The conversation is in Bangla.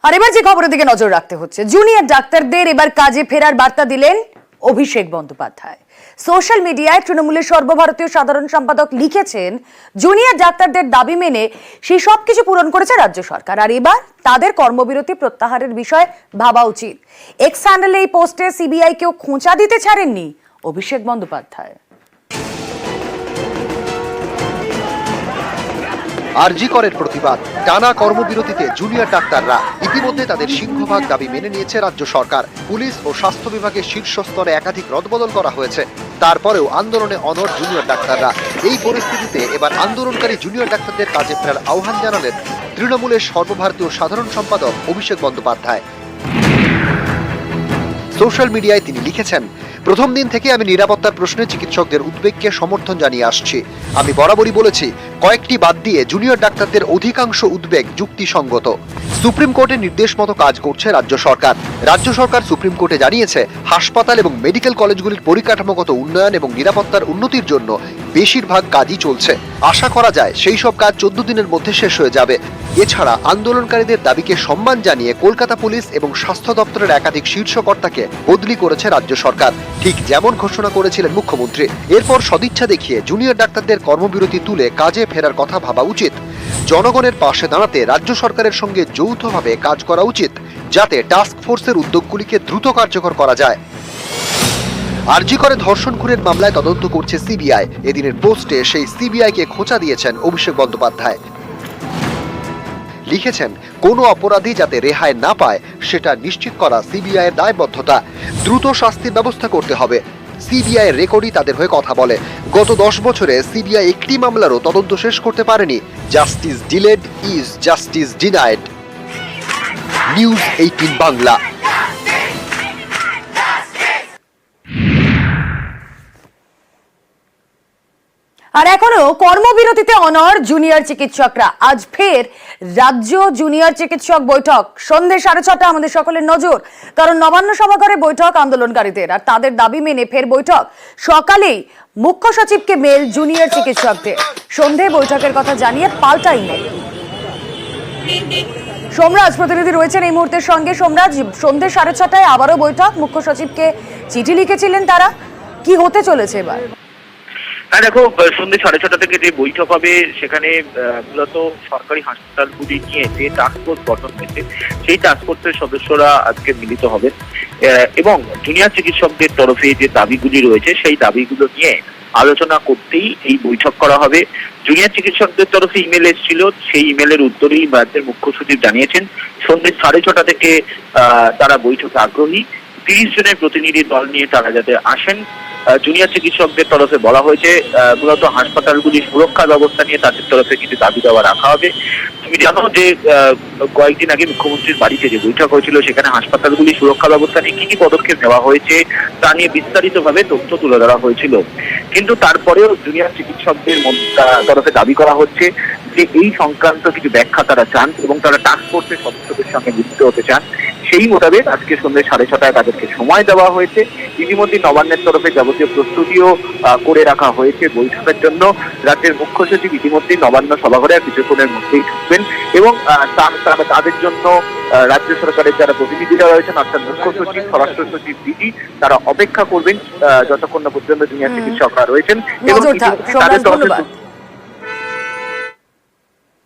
আর এবার যে খবরের দিকে নজর রাখতে হচ্ছে, জুনিয়র ডাক্তারদের এবার কাজে ফেরার বার্তা দিলেন অভিষেক বন্দ্যোপাধ্যায়। সোশ্যাল মিডিয়ায় তৃণমূলের সর্বভারতীয় সাধারণ সম্পাদক লিখেছেন, জুনিয়র ডাক্তারদের দাবি মেনে সেই সব কিছু পূরণ করেছে রাজ্য সরকার, আর এবার তাদের কর্মবিরতি প্রত্যাহারের বিষয়ে ভাবা উচিত। এক্স হ্যান্ডেলে এই পোস্টে সিবিআই কেও খোঁচা দিতে ছাড়েননি অভিষেক বন্দ্যোপাধ্যায়। আরজি করের প্রতিবাদ, টানা কর্মবিরতিতে জুনিয়র ডাক্তাররা। ইতিমধ্যে তাদের সিংহভাগ দাবি মেনে নিয়েছে রাজ্য সরকার। পুলিশ ও স্বাস্থ্য বিভাগের শীর্ষ স্তরে একাধিক রদবদল করা হয়েছে, তারপরেও আন্দোলনে অনড় জুনিয়র ডাক্তাররা। এই পরিস্থিতিতে এবার আন্দোলনকারী জুনিয়র ডাক্তারদের কাজে ফেরার আহ্বান জানালেন তৃণমূলের সর্বভারতীয় সাধারণ সম্পাদক অভিষেক বন্দ্যোপাধ্যায়। সোশ্যাল মিডিয়ায় তিনি লিখেছেন, প্রথম দিন থেকে আমি নিরাপত্তার প্রশ্নে চিকিৎসকদের উদ্বেগকে সমর্থন জানিয়ে আসছি। আমি বরাবরই বলেছি, কয়েকটি বাদ দিয়ে জুনিয়র ডাক্তারদের অধিকাংশ উদ্বেগ যুক্তিসঙ্গত। সুপ্রিম কোর্টের নির্দেশ মতো কাজ করছে রাজ্য সরকার। রাজ্য সরকার সুপ্রিম কোর্টে জানিয়েছে, হাসপাতাল এবং মেডিকেল কলেজগুলির পরিকাঠামোগত উন্নয়ন এবং নিরাপত্তার উন্নতির জন্য বেশিরভাগ কাজই চলছে। আশা করা যায় সেই সব কাজ 14 দিনের মধ্যে শেষ হয়ে যাবে। এছাড়া আন্দোলনকারীদের দাবিকে সম্মান জানিয়ে কলকাতা পুলিশ এবং স্বাস্থ্য দপ্তরের একাধিক শীর্ষ কর্তাকে বদলি করেছে রাজ্য সরকার, ঠিক যেমন ঘোষণা করেছিলেন মুখ্যমন্ত্রী। এরপর সদিচ্ছা দেখিয়ে জুনিয়র ডাক্তারদের কর্মবিরতি তুলে কাজে ফেরার কথা ভাবা উচিত। জনগণের পাশে দাঁড়াতে রাজ্য সরকারের সঙ্গে যৌথভাবে কাজ করা উচিত, যাতে টাস্ক ফোর্সের উদ্যোগগুলিকে দ্রুত কার্যকর করা যায়। আরজি করে ধর্ষণ খুনের মামলায় তদন্ত করছে সিবিআই। এদিনের পোস্টে সেই সিবিআইকে খোঁচা দিয়েছেন অভিষেক বন্দ্যোপাধ্যায়। লিখেছেন, কোনো অপরাধী যাতে রেহাই না পায় সেটা নিশ্চিত করা সিবিআই এর দায়বদ্ধতা। দ্রুত শাস্তির ব্যবস্থা করতে হবে। সিবিআই এর রেকর্ডই তাদের হয়ে কথা বলে। গত 10 বছরে সিবিআই একটি মামলারও তদন্ত শেষ করতে পারেনি। Justice delayed is justice denied. News 18 Bangla. আর এখনো কর্মবিরতিতে অনড় জুনিয়র চিকিৎসকরা। আজ ফের রাজ্য জুনিয়র চিকিৎসক বৈঠক। সন্ধ্যে 6:30 আমাদের সকলের নজর, কারণ নবান্ন সভাঘরে বৈঠক আন্দোলনকারীদের, আর তাদের দাবি মেনে ফের বৈঠক। সকালেই মুখ্য সচিবকে মেল জুনিয়র চিকিৎসকদের। সন্ধ্যে বৈঠকের কথা জানিয়ে পাল্টা ইমেল। সোমরাজ প্রতিনিধি রয়েছেন এই মুহূর্তের সঙ্গে। সোমরাজ, সন্ধ্যে 6:30 আবারও বৈঠক, মুখ্য সচিবকে চিঠি লিখেছিলেন তারা, কি হতে চলেছে এবার? হ্যাঁ দেখো, সন্ধ্যে 6:30 থেকে যে বৈঠক হবে সেখানে মূলত সরকারি হাসপাতালগুলি নিয়ে যে টাস্কফোর্স গঠন হয়েছে সেই টাস্কফোর্সের সদস্যরা আজকে মিলিত হবেন এবং জুনিয়র চিকিৎসকদের তরফে যে দাবিগুলি রয়েছে সেই দাবিগুলো নিয়ে আলোচনা করতেই এই বৈঠক করা হবে। জুনিয়র চিকিৎসকদের তরফে ইমেল এসেছিল, সেই ইমেলের উত্তরেই রাজ্যের মুখ্য সচিব জানিয়েছেন সন্ধ্যে 6:30 থেকে তারা বৈঠকে আগ্রহী। 30 জনের প্রতিনিধি দল নিয়ে তারা যাতে আসেন। জুনিয়র চিকিৎসকদের তরফে বলা হয়েছে মূলত হাসপাতালগুলির সুরক্ষা ব্যবস্থা নিয়ে তাদের তরফে কিছু দাবি দেওয়া রাখা হবে। তুমি জানো যে কয়েকদিন আগে মুখ্যমন্ত্রীর বাড়িতে যে বৈঠক হয়েছিল সেখানে হাসপাতালগুলির সুরক্ষা ব্যবস্থা নিয়ে কি কি পদক্ষেপ নেওয়া হয়েছে তা নিয়ে বিস্তারিতভাবে তথ্য তুলে ধরা হয়েছিল। কিন্তু তারপরেও জুনিয়র চিকিৎসকদের তরফে দাবি করা হচ্ছে যে এই সংক্রান্ত কিছু ব্যাখ্যা তারা চান এবং তারা টাস্ক ফোর্সের সদস্যদের সঙ্গে মিলিত হতে চান। সেই মোতাবেক আজকে সন্ধ্যে 6:30 তাদেরকে সময় দেওয়া হয়েছে। ইতিমধ্যে নবান্নের তরফে যাবতীয় প্রস্তুতিও করে রাখা হয়েছে বৈঠকের জন্য। রাজ্যের মুখ্য সচিব ইতিমধ্যে নবান্ন সভাঘরে কিছুক্ষণের মধ্যেই ঢুকবেন এবং তাদের জন্য রাজ্য সরকারের যারা প্রতিনিধিরা রয়েছেন, অর্থাৎ মুখ্য সচিব, স্বরাষ্ট্র সচিব, ডিজি, তারা অপেক্ষা করবেন যতক্ষণ না পর্যন্ত জুনিয়র চিকিৎসকরা রয়েছেন এবং তাদের তরফে